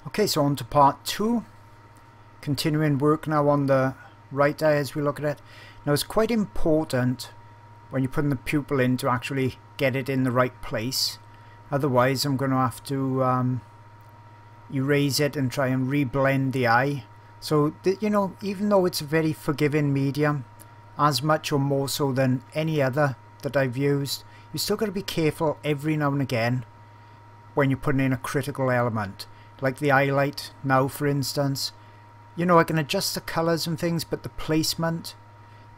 Okay, so on to part 2. Continuing work now on the right eye as we look at it. Now it's quite important when you're putting the pupil in to actually get it in the right place. Otherwise I'm going to have to erase it and try and reblend the eye. So, you know, even though it's a very forgiving medium, as much or more so than any other that I've used, you still got to be careful every now and again when you're putting in a critical element. Like the highlight now, for instance. You know, I can adjust the colours and things, but the placement,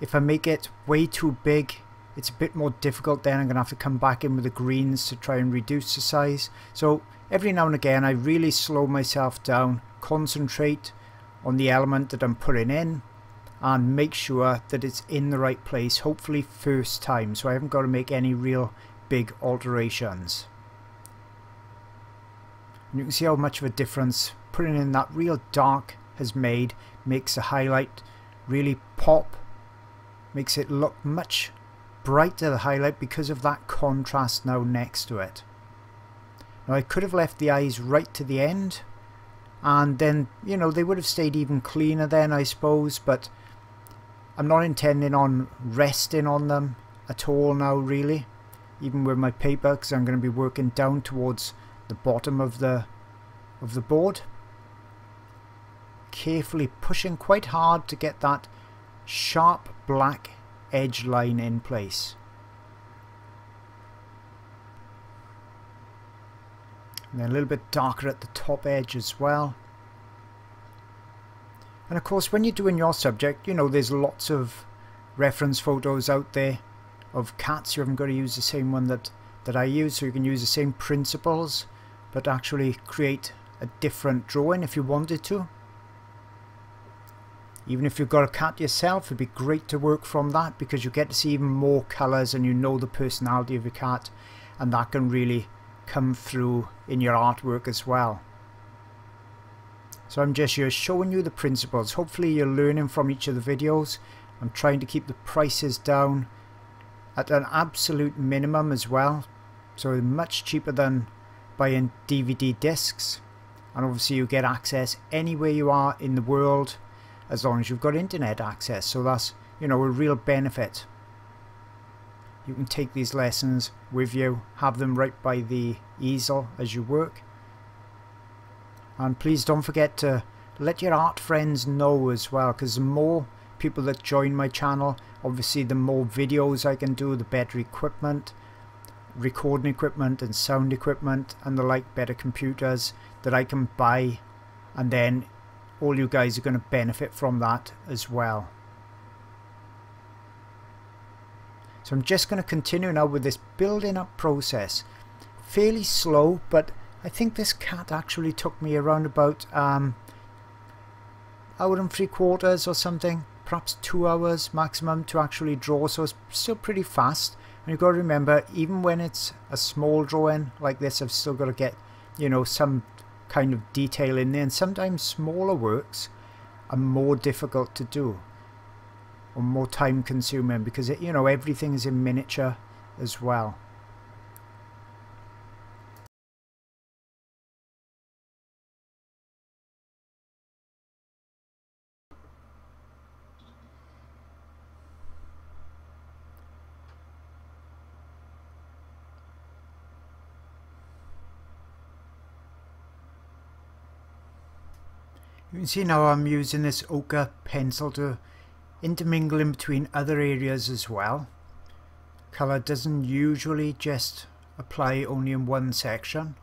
if I make it way too big, it's a bit more difficult. Then I'm going to have to come back in with the greens to try and reduce the size. So every now and again I really slow myself down, concentrate on the element that I'm putting in and make sure that it's in the right place, hopefully first time, so I haven't got to make any real big alterations. And you can see how much of a difference putting in that real dark has made. Makes the highlight really pop, makes it look much brighter, the highlight, because of that contrast now next to it. Now I could have left the eyes right to the end and then, you know, they would have stayed even cleaner then, I suppose, but I'm not intending on resting on them at all now, really, even with my paper, because I'm going to be working down towards the bottom of the board, carefully pushing quite hard to get that sharp black edge line in place. And then a little bit darker at the top edge as well. And of course, when you're doing your subject, you know, there's lots of reference photos out there of cats. You haven't got to use the same one that I use, so you can use the same principles but actually create a different drawing if you wanted to. Even if you've got a cat yourself, it'd be great to work from that, because you get to see even more colours and you know the personality of your cat, and that can really come through in your artwork as well. So I'm just here showing you the principles. Hopefully you're learning from each of the videos. I'm trying to keep the prices down at an absolute minimum as well, so much cheaper than buying DVD discs, and obviously you get access anywhere you are in the world as long as you've got internet access, so that's, you know, a real benefit. You can take these lessons with you, have them right by the easel as you work, and please don't forget to let your art friends know as well, because the more people that join my channel, obviously the more videos I can do, the better equipment, recording equipment and sound equipment and the like, better computers that I can buy, and then all you guys are going to benefit from that as well. So I'm just going to continue now with this building up process. Fairly slow, but I think this cat actually took me around about hour and 3/4 or something, perhaps 2 hours maximum to actually draw, so it's still pretty fast. And you've got to remember, even when it's a small drawing like this, I've still got to get, you know, some kind of detail in there, and sometimes smaller works are more difficult to do or more time consuming, because you know, everything is in miniature as well. You can see now I'm using this ochre pencil to intermingle in between other areas as well. Colour doesn't usually just apply only in one section.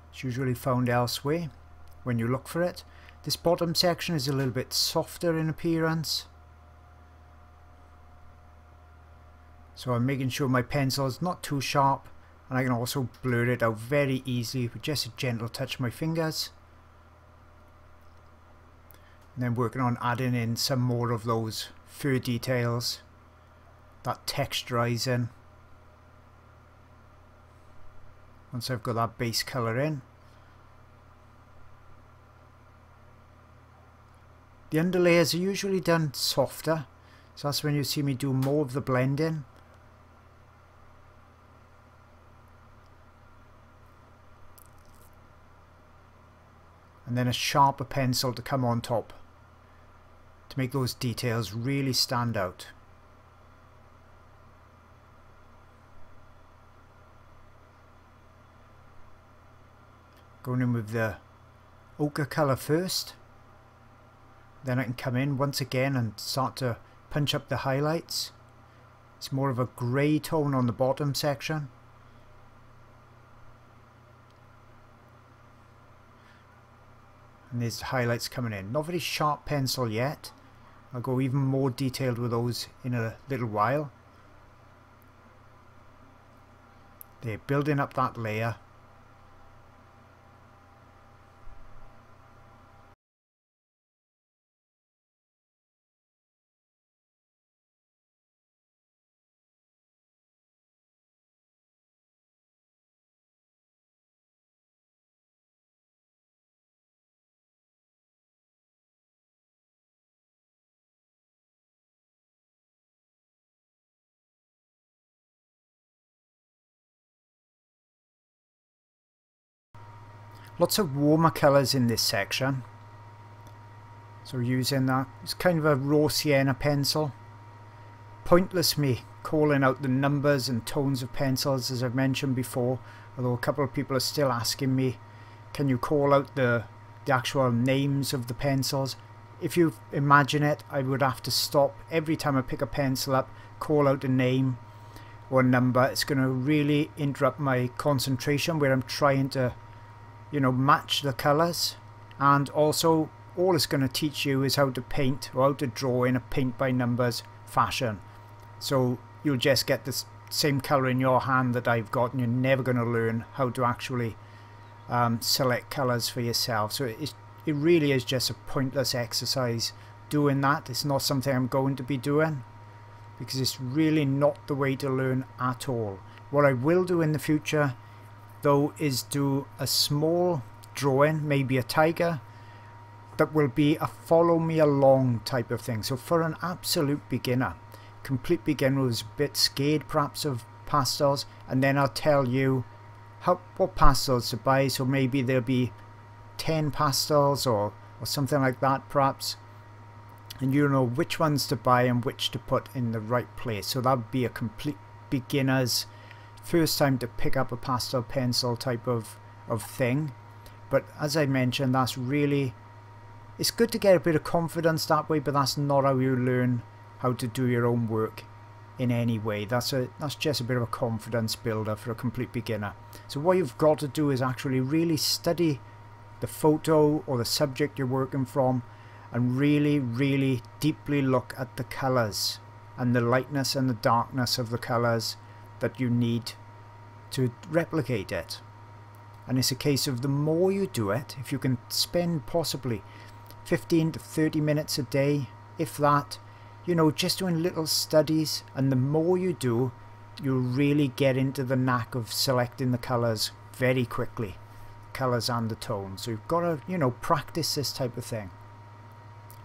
It's usually found elsewhere when you look for it. This bottom section is a little bit softer in appearance, so I'm making sure my pencil is not too sharp, and I can also blur it out very easily with just a gentle touch of my fingers. And then working on adding in some more of those fur details, that texturizing, once I've got that base colour in. The underlayers are usually done softer, so that's when you see me do more of the blending. and then a sharper pencil to come on top to make those details really stand out. Going in with the ochre colour first, then I can come in once again and start to punch up the highlights. It's more of a grey tone on the bottom section. And there's the highlights coming in. Not very sharp pencil yet. I'll go even more detailed with those in a little while. They're building up that layer. Lots of warmer colours in this section. So using that, it's kind of a raw sienna pencil. Pointless me calling out the numbers and tones of pencils as I've mentioned before, although a couple of people are still asking me, can you call out the actual names of the pencils? If you imagine it, I would have to stop every time I pick a pencil up, call out a name or a number. It's going to really interrupt my concentration where I'm trying to, you know, match the colours. And also all it's going to teach you is how to paint or how to draw in a paint by numbers fashion. So you'll just get the same colour in your hand that I've got, and you're never going to learn how to actually select colours for yourself. So it really is just a pointless exercise doing that. It's not something I'm going to be doing because it's really not the way to learn at all. What I will do in the future though is do a small drawing, maybe a tiger, that will be a follow me along type of thing. So for an absolute beginner, complete beginner who's a bit scared perhaps of pastels, and then I'll tell you what pastels to buy. So maybe there'll be 10 pastels or something like that perhaps, and you know which ones to buy and which to put in the right place. So that would be a complete beginner's first time to pick up a pastel pencil type of thing. But as I mentioned, that's really, it's good to get a bit of confidence that way, but that's not how you learn how to do your own work in any way. That's just a bit of a confidence builder for a complete beginner. So what you've got to do is actually really study the photo or the subject you're working from and really deeply look at the colours and the lightness and the darkness of the colours that you need to replicate it. And it's a case of the more you do it, if you can spend possibly 15 to 30 minutes a day, if that, you know, just doing little studies, and the more you do, you'll really get into the knack of selecting the colours very quickly, colours and the tones. So you've got to, you know, practice this type of thing.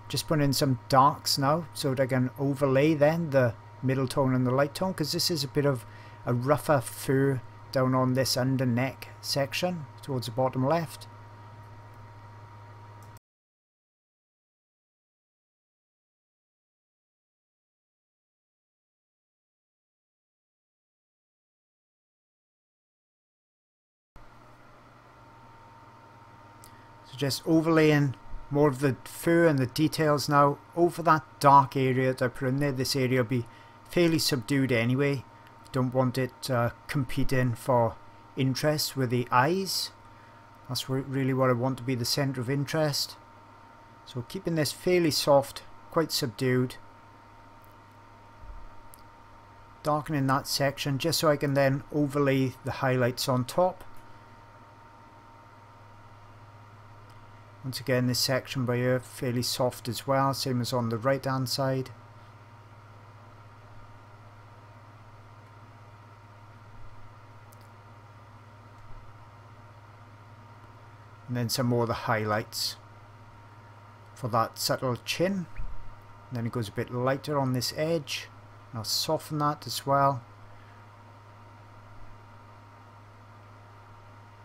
Just put in some darks now so that I can overlay then the middle tone and the light tone, because this is a bit of a rougher fur down on this under neck section towards the bottom left. So just overlaying more of the fur and the details now over that dark area that I put in there. This area will be fairly subdued anyway. Don't want it competing for interest with the eyes. That's really what I want to be the centre of interest. So keeping this fairly soft, quite subdued. Darkening that section just so I can then overlay the highlights on top. Once again, this section by here fairly soft as well, same as on the right hand side. And then some more of the highlights for that subtle chin. And then it goes a bit lighter on this edge. I'll soften that as well.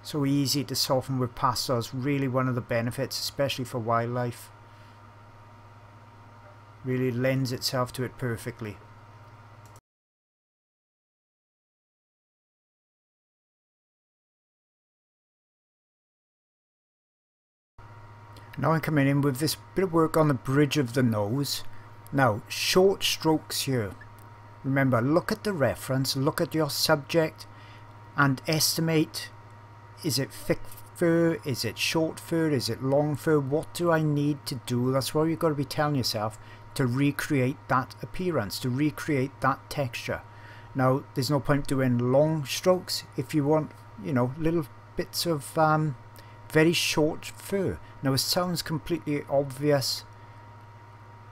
So easy to soften with pastels, really one of the benefits, especially for wildlife. Really lends itself to it perfectly. Now I'm coming in with this bit of work on the bridge of the nose. Now, short strokes here. Remember, look at the reference, look at your subject and estimate, is it thick fur, is it short fur, is it long fur, what do I need to do? That's what you've got to be telling yourself to recreate that appearance, to recreate that texture. Now, there's no point doing long strokes if you want, you know, little bits of very short fur. Now, it sounds completely obvious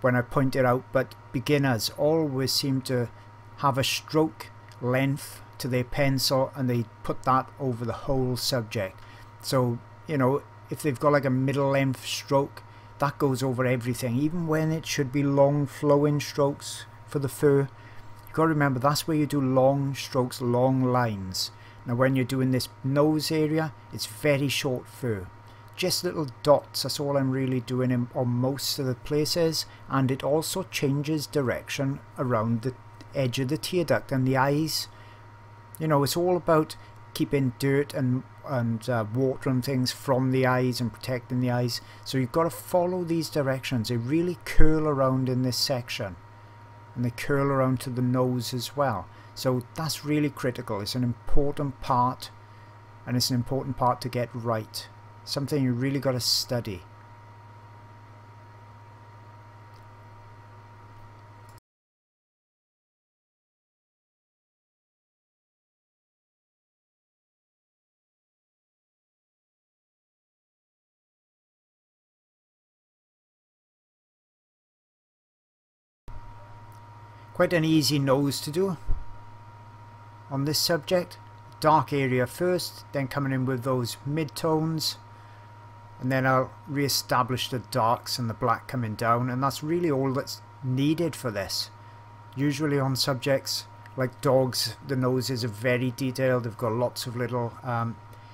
when I point it out, but beginners always seem to have a stroke length to their pencil and they put that over the whole subject. So, you know, if they've got like a middle length stroke, that goes over everything, even when it should be long flowing strokes for the fur. You've got to remember, that's where you do long strokes, long lines. Now when you're doing this nose area, it's very short fur. Just little dots, that's all I'm really doing on most of the places, and it also changes direction around the edge of the tear duct and the eyes. You know, it's all about keeping dirt and water and things from the eyes and protecting the eyes. So you've got to follow these directions. They really curl around in this section, and they curl around to the nose as well. So that's really critical. It's an important part, and it's an important part to get right. Something you really got to study. Quite an easy nose to do on this subject. Dark area first, then coming in with those mid-tones, and then I'll re-establish the darks and the black coming down, and that's really all that's needed for this. Usually on subjects like dogs, the noses are very detailed, they've got lots of little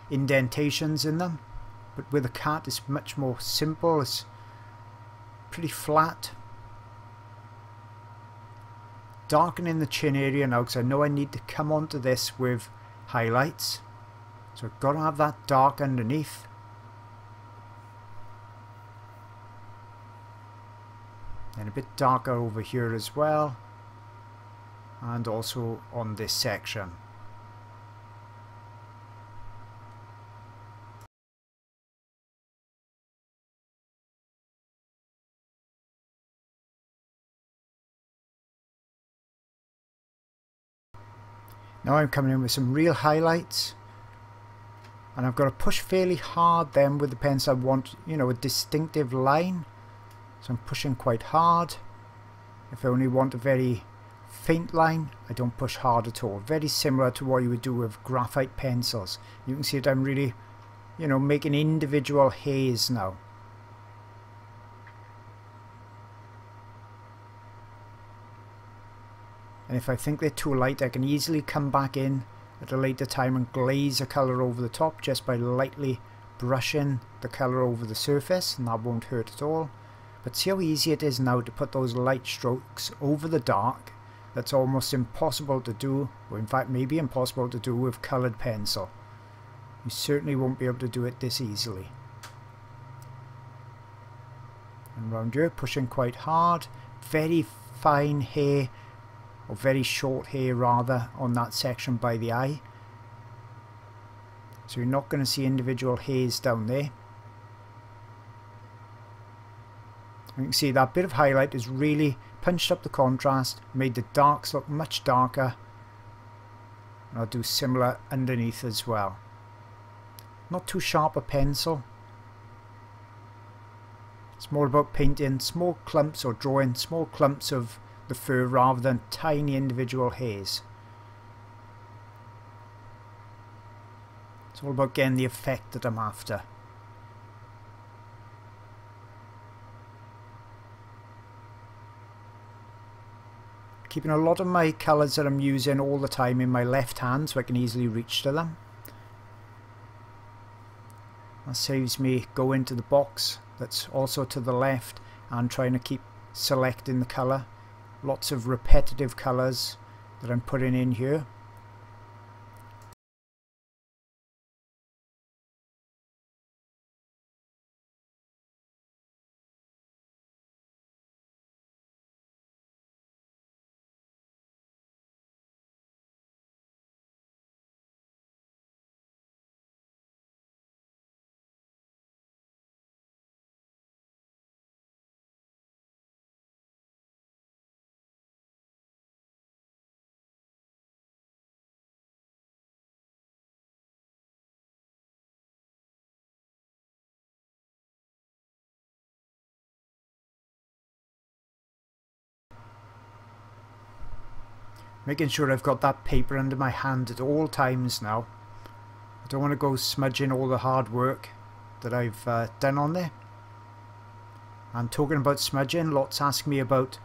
indentations in them, but with a cat it's much more simple, it's pretty flat. Darkening the chin area now, because I know I need to come onto this with highlights, so I've got to have that dark underneath. And a bit darker over here as well, and also on this section. Now I'm coming in with some real highlights, and I've got to push fairly hard then with the pencil. I want, you know, a distinctive line, so I'm pushing quite hard. If I only want a very faint line, I don't push hard at all. Very similar to what you would do with graphite pencils. You can see that I'm really, you know, making individual haze now. And if I think they're too light, I can easily come back in at a later time and glaze a colour over the top just by lightly brushing the colour over the surface, and that won't hurt at all. But see how easy it is now to put those light strokes over the dark. That's almost impossible to do, or in fact maybe impossible to do with coloured pencil. You certainly won't be able to do it this easily. And round here, pushing quite hard, very fine hair, or very short hair rather, on that section by the eye. So you're not going to see individual hairs down there. You can see that bit of highlight has really punched up the contrast, made the darks look much darker. And I'll do similar underneath as well. Not too sharp a pencil. It's more about painting small clumps or drawing small clumps of the fur rather than tiny individual hairs. It's all about getting the effect that I'm after. Keeping a lot of my colours that I'm using all the time in my left hand so I can easily reach to them. That saves me going to the box that's also to the left and trying to keep selecting the colour. Lots of repetitive colours that I'm putting in here. Making sure I've got that paper under my hand at all times now. I don't want to go smudging all the hard work that I've done on there. And talking about smudging, lots ask me about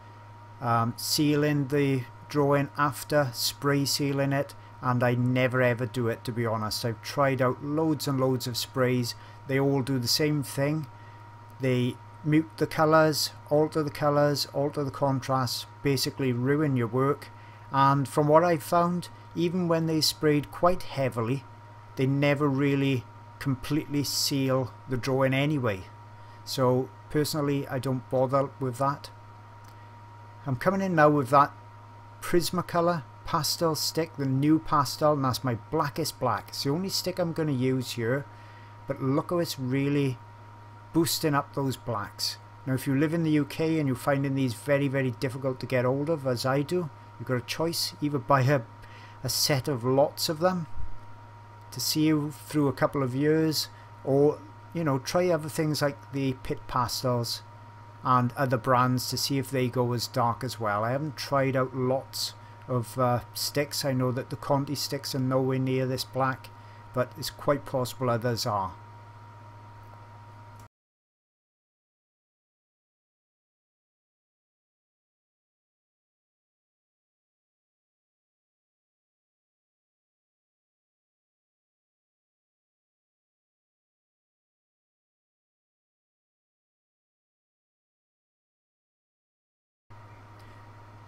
sealing the drawing after spray sealing it, and I never ever do it, to be honest. I've tried out loads and loads of sprays. They all do the same thing. They mute the colours, alter the contrast, basically ruin your work. And from what I've found, even when they sprayed quite heavily, they never really completely seal the drawing anyway. So personally, I don't bother with that. I'm coming in now with that Prismacolor pastel stick, the new pastel, and that's my blackest black. It's the only stick I'm going to use here, but look how it's really boosting up those blacks. Now if you live in the UK and you're finding these very, very difficult to get hold of, as I do, you've got a choice. Either buy a set of lots of them to see you through a couple of years, or, you know, try other things like the Pit Pastels and other brands to see if they go as dark as well. I haven't tried out lots of sticks. I know that the Conti sticks are nowhere near this black, but it's quite possible others are.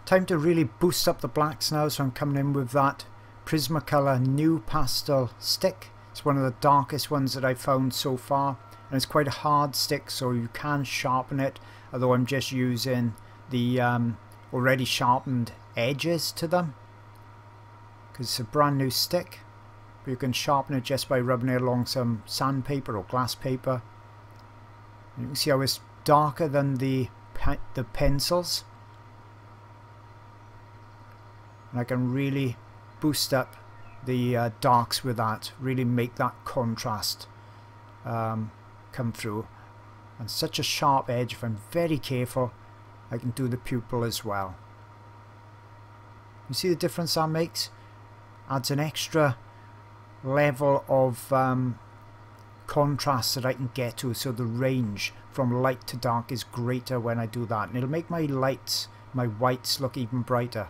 Time to really boost up the blacks now, so I'm coming in with that Prismacolor new pastel stick. It's one of the darkest ones that I've found so far, and it's quite a hard stick, so you can sharpen it, although I'm just using the already sharpened edges to them because it's a brand new stick. But you can sharpen it just by rubbing it along some sandpaper or glass paper. And you can see how it's darker than the pencils. And I can really boost up the darks with that, really make that contrast come through. And such a sharp edge, if I'm very careful, I can do the pupil as well. You see the difference that makes? Adds an extra level of contrast that I can get to, so the range from light to dark is greater when I do that. And it'll make my lights, my whites, look even brighter.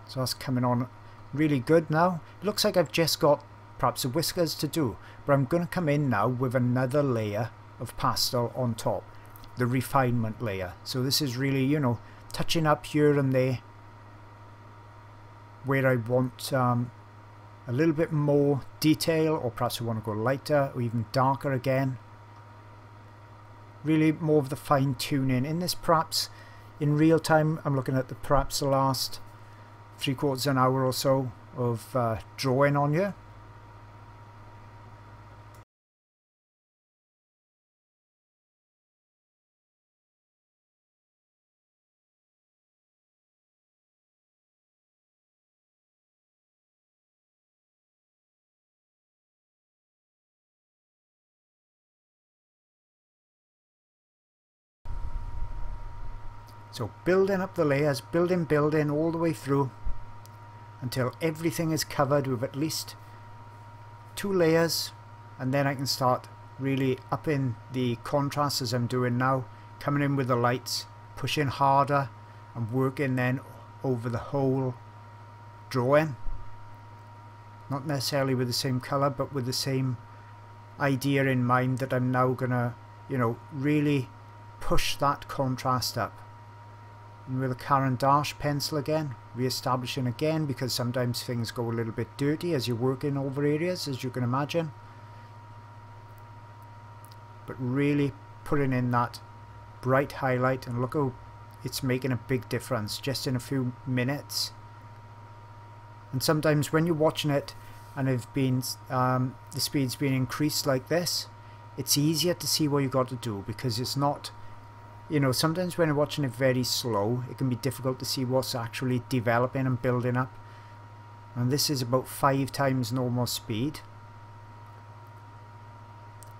So that's coming on really good now. It looks like I've just got perhaps the whiskers to do, but I'm going to come in now with another layer of pastel on top, the refinement layer. So this is really, you know, touching up here and there where I want a little bit more detail, or perhaps I want to go lighter or even darker again. Really more of the fine tuning in this. Perhaps in real time I'm looking at perhaps the last 3/4 an hour or so of drawing on here. So building up the layers, building all the way through until everything is covered with at least 2 layers, and then I can start really upping the contrast as I'm doing now, coming in with the lights, pushing harder and working then over the whole drawing. Not necessarily with the same colour, but with the same idea in mind that I'm now gonna, you know, really push that contrast up. And with a Caran d'Ache pencil again, re-establishing again, because sometimes things go a little bit dirty as you're working over areas, as you can imagine. But really putting in that bright highlight, and look how it's making a big difference just in a few minutes. And sometimes when you're watching it and the speed's been increased like this, it's easier to see what you've got to do, because it's not, you know, sometimes when you're watching it very slow, it can be difficult to see what's actually developing and building up. And this is about 5 times normal speed.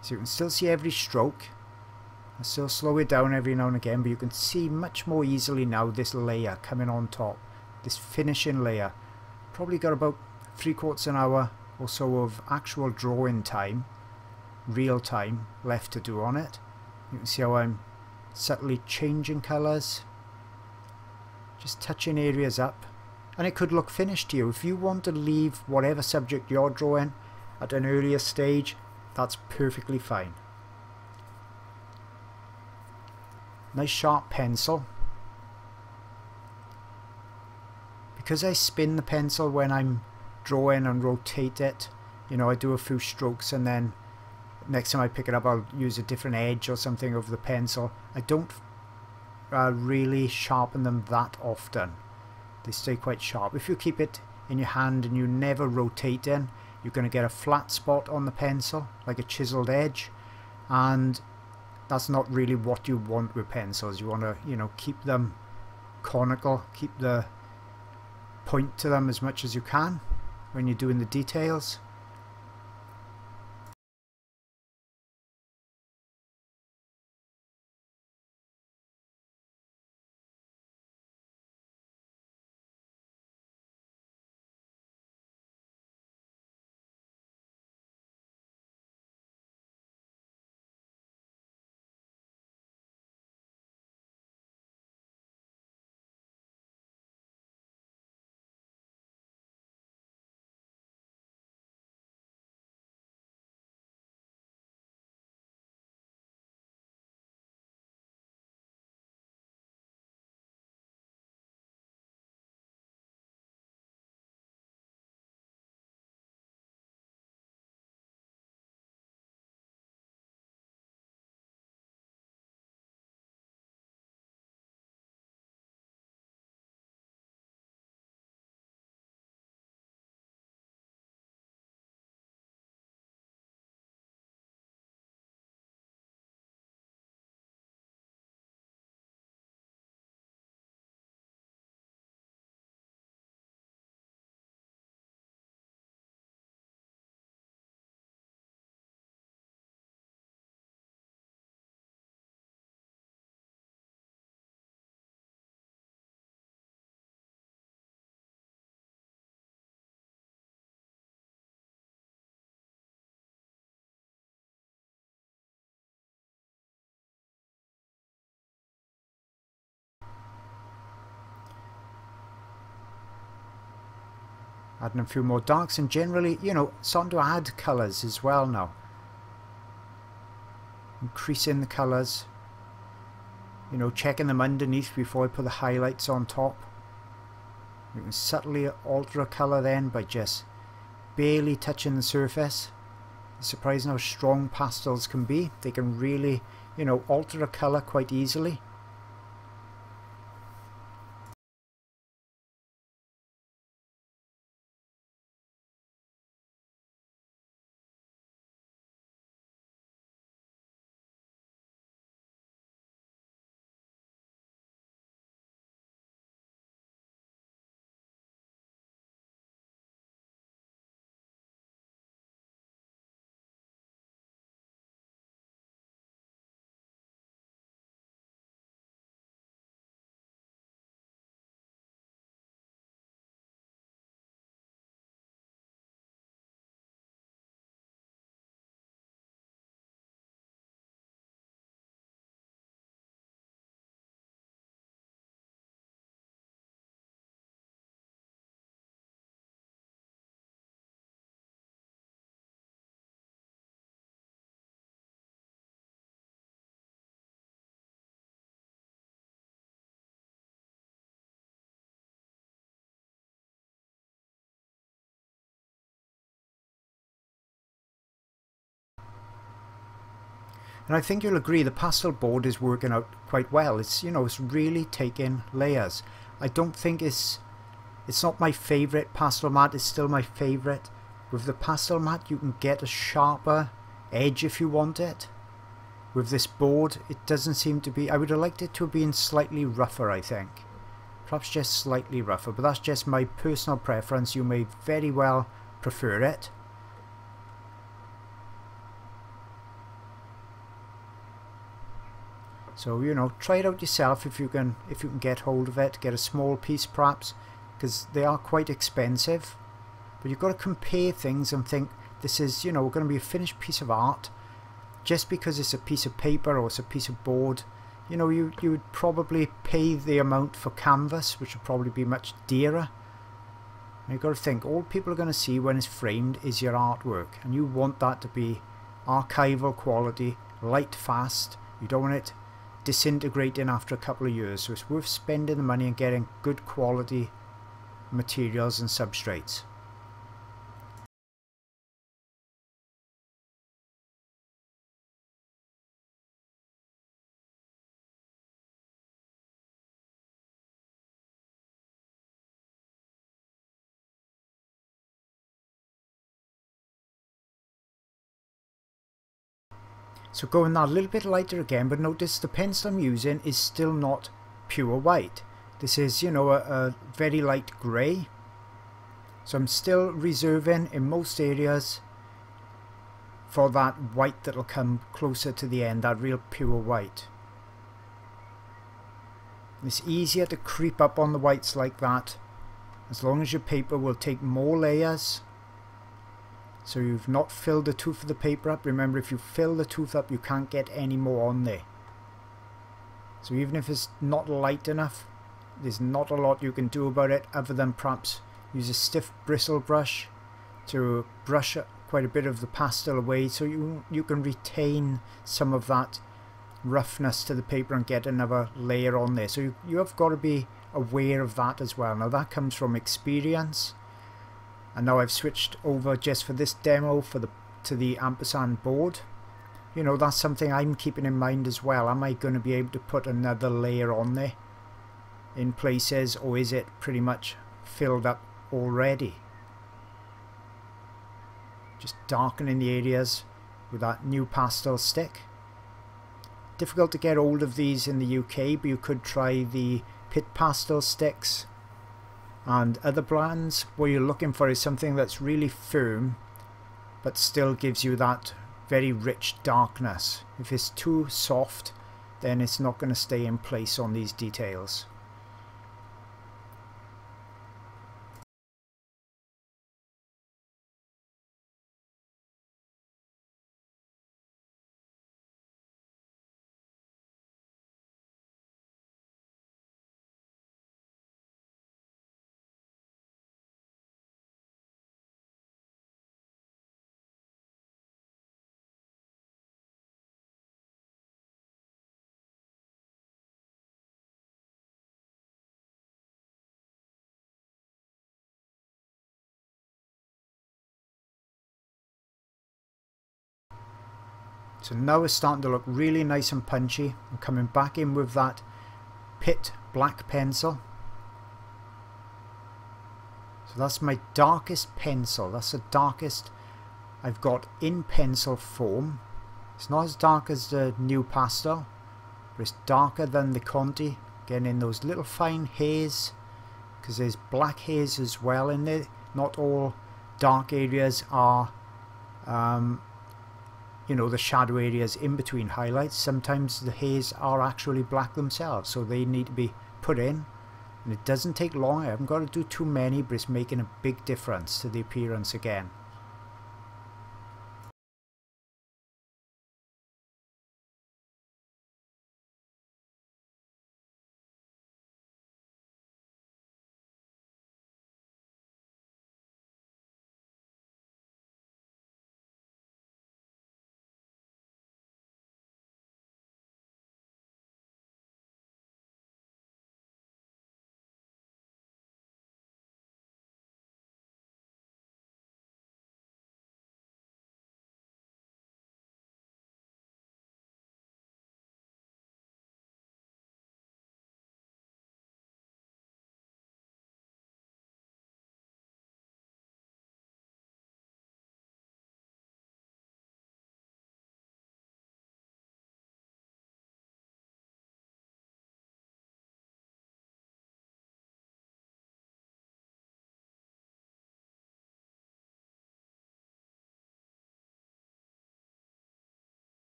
So you can still see every stroke. I still slow it down every now and again, but you can see much more easily now this layer coming on top, this finishing layer. Probably got about 3/4 an hour or so of actual drawing time, real time, left to do on it. You can see how I'm subtly changing colours, just touching areas up, and it could look finished to you. If you want to leave whatever subject you're drawing at an earlier stage, that's perfectly fine. Nice sharp pencil. Because I spin the pencil when I'm drawing and rotate it, you know, I do a few strokes and then next time I pick it up I'll use a different edge or something of the pencil. I don't really sharpen them that often. They stay quite sharp. If you keep it in your hand and you never rotate in, you're going to get a flat spot on the pencil, like a chiseled edge, and that's not really what you want with pencils. You want to, you know, keep them conical, keep the point to them as much as you can when you're doing the details. Adding a few more darks, and generally, you know, starting to add colours as well now. Increasing the colours, you know, checking them underneath before I put the highlights on top. You can subtly alter a colour then by just barely touching the surface. It's surprising how strong pastels can be. They can really, you know, alter a colour quite easily. And I think you'll agree the pastel board is working out quite well. It's, you know, it's really taking layers. I don't think it's not my favourite pastel mat. It's still my favourite. With the pastel mat you can get a sharper edge if you want it. With this board it doesn't seem to be. I would have liked it to have been slightly rougher, I think. Perhaps just slightly rougher, but that's just my personal preference. You may very well prefer it. So, you know, try it out yourself if you can get hold of it. Get a small piece perhaps, because they are quite expensive. But you've got to compare things and think, this is, you know, going to be a finished piece of art. Just because it's a piece of paper or it's a piece of board, you know, you would probably pay the amount for canvas, which would probably be much dearer. And you've got to think, all people are going to see when it's framed is your artwork, and you want that to be archival quality, light fast. You don't want it disintegrating after a couple of years, so it's worth spending the money and getting good quality materials and substrates. So going that a little bit lighter again, but notice the pencil I'm using is still not pure white. This is, you know, a very light grey. So I'm still reserving in most areas for that white that'll come closer to the end, that real pure white. It's easier to creep up on the whites like that as long as your paper will take more layers. So you've not filled the tooth of the paper up. Remember, if you fill the tooth up you can't get any more on there. So even if it's not light enough, there's not a lot you can do about it other than perhaps use a stiff bristle brush to brush quite a bit of the pastel away, so you can retain some of that roughness to the paper and get another layer on there. So you have got to be aware of that as well. Now that comes from experience. And now I've switched over just for this demo to the ampersand board. You know, that's something I'm keeping in mind as well. Am I going to be able to put another layer on there in places, or is it pretty much filled up already? Just darkening the areas with that new pastel stick. Difficult to get hold of these in the UK, but you could try the Pit Pastel sticks and other brands. What you're looking for is something that's really firm but still gives you that very rich darkness. If it's too soft, then it's not going to stay in place on these details. So now it's starting to look really nice and punchy. I'm coming back in with that Pit black pencil. So that's my darkest pencil. That's the darkest I've got in pencil form. It's not as dark as the new pastel, but it's darker than the Conti. Getting in those little fine hairs, because there's black hairs as well in there. Not all dark areas are you know, the shadow areas in between highlights. Sometimes the hairs are actually black themselves, so they need to be put in, and it doesn't take long. I haven't got to do too many, but it's making a big difference to the appearance again.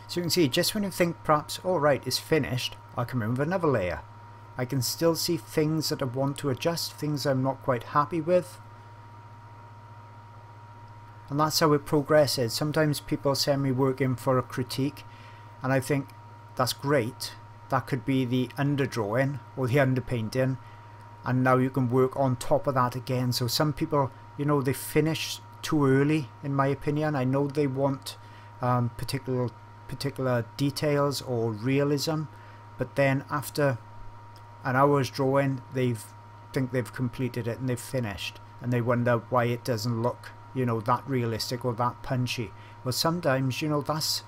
So you can see, just when you think perhaps, all right, it's finished, I come in with another layer. I can still see things that I want to adjust, things I'm not quite happy with. And that's how it progresses. Sometimes people send me work in for a critique, and I think, that's great. That could be the underdrawing or the underpainting, and now you can work on top of that again. So some people, you know, they finish too early, in my opinion. I know they want particular details or realism, but then after an hour's drawing, they think they've completed it and they've finished, and they wonder why it doesn't look, you know, that realistic or that punchy. Well, sometimes, you know, that's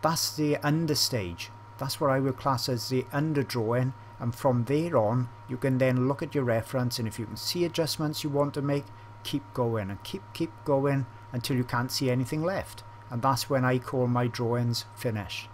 the understage. That's what I would class as the underdrawing, and from there on you can then look at your reference, and if you can see adjustments you want to make, keep going and keep going until you can't see anything left, and that's when I call my drawings finished.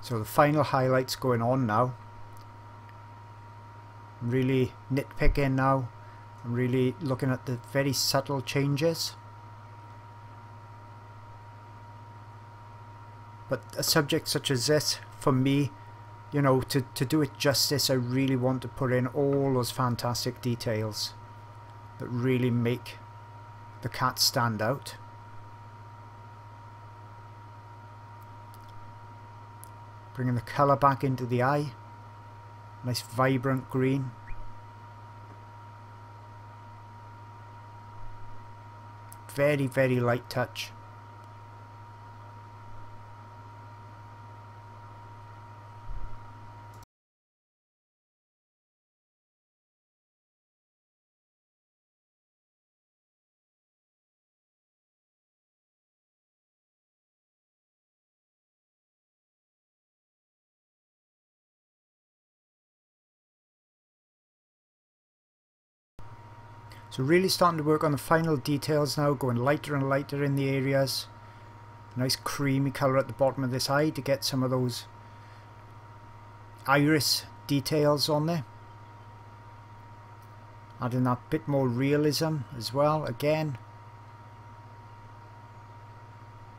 So the final highlights going on now. I'm really nitpicking now. I'm really looking at the very subtle changes. But a subject such as this, for me, you know, to do it justice, I really want to put in all those fantastic details that really make the cat stand out. Bringing the colour back into the eye. Nice vibrant green. Very, very light touch. So really starting to work on the final details now, going lighter and lighter in the areas. Nice creamy colour at the bottom of this eye to get some of those iris details on there. Adding that bit more realism as well, again.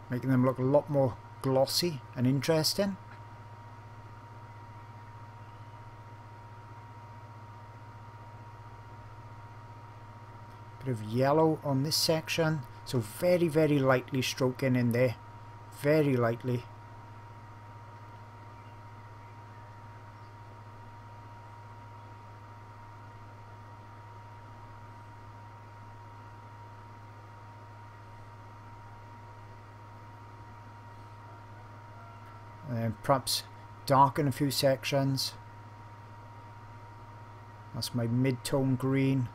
Making them look a lot more glossy and interesting. Bit of yellow on this section, so very, very lightly stroking in there, very lightly. And then perhaps darken a few sections. That's my mid-tone green.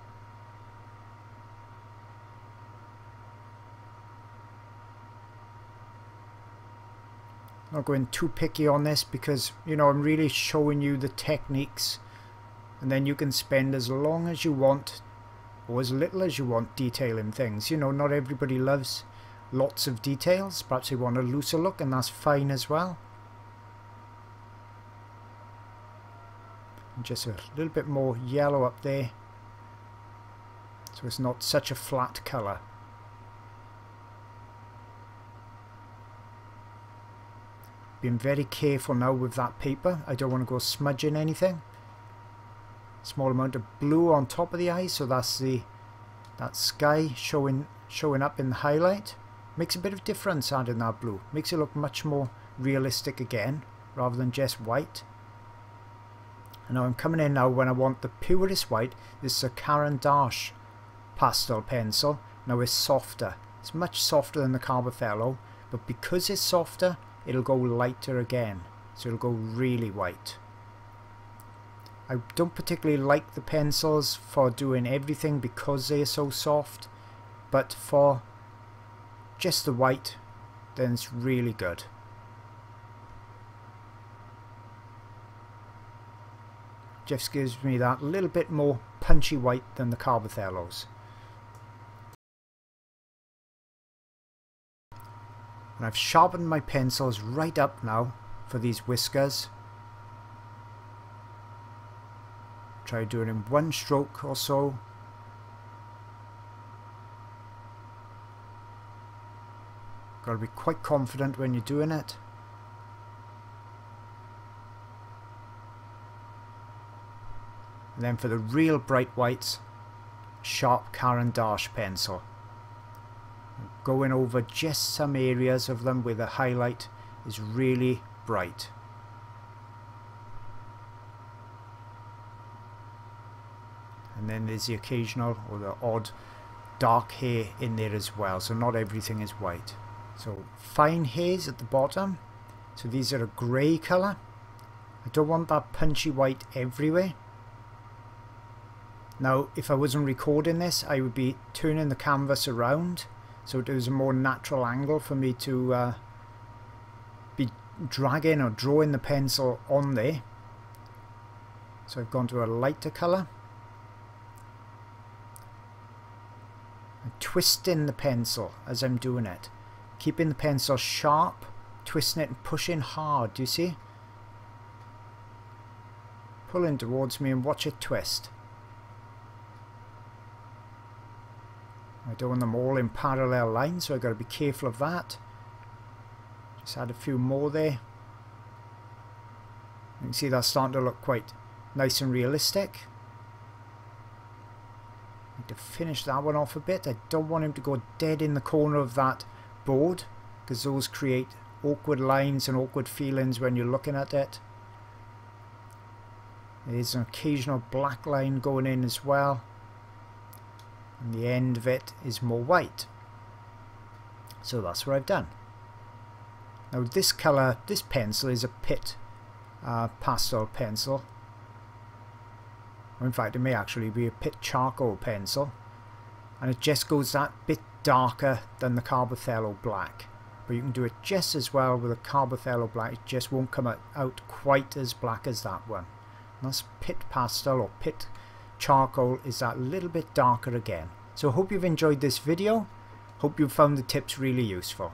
Not going too picky on this because, you know, I'm really showing you the techniques, and then you can spend as long as you want or as little as you want detailing things. You know, not everybody loves lots of details. Perhaps they want a looser look, and that's fine as well. And just a little bit more yellow up there so it's not such a flat colour. Being very careful now with that paper. I don't want to go smudging anything. Small amount of blue on top of the eye, so that's that sky showing up in the highlight. Makes a bit of difference adding that blue. Makes it look much more realistic again, rather than just white. And now I'm coming in now when I want the purest white. This is a Caran d'Ache pastel pencil. Now it's softer. It's much softer than the Carbothello, but because it's softer, it'll go lighter again. So it'll go really white. I don't particularly like the pencils for doing everything because they're so soft, but for just the white, then it's really good. Just gives me that little bit more punchy white than the Carbothellos. And I've sharpened my pencils right up now for these whiskers. Try doing it in one stroke or so. Got to be quite confident when you're doing it. And then for the real bright whites, sharp Caran d'Ache pencil. Going over just some areas of them where the highlight is really bright. And then there's the occasional or the odd dark hair in there as well, so not everything is white. So fine hairs at the bottom, so these are a grey colour. I don't want that punchy white everywhere. Now if I wasn't recording this, I would be turning the canvas around so it was a more natural angle for me to be dragging or drawing the pencil on there. So I've gone to a lighter colour. I'm twisting the pencil as I'm doing it. Keeping the pencil sharp, twisting it and pushing hard, do you see? Pulling towards me and watch it twist. I don't want them all in parallel lines, so I've got to be careful of that. Just add a few more there. You can see that's starting to look quite nice and realistic. Need to finish that one off a bit. I don't want him to go dead in the corner of that board, because those create awkward lines and awkward feelings when you're looking at it. There's an occasional black line going in as well. And the end of it is more white. So that's what I've done. Now this colour, this pencil is a Pitt pastel pencil. Or in fact it may actually be a Pitt charcoal pencil. And it just goes that bit darker than the Carbothello black. But you can do it just as well with a Carbothello black. It just won't come out quite as black as that one. And that's Pitt pastel or Pitt charcoal is that little bit darker again. So I hope you've enjoyed this video. Hope you found the tips really useful.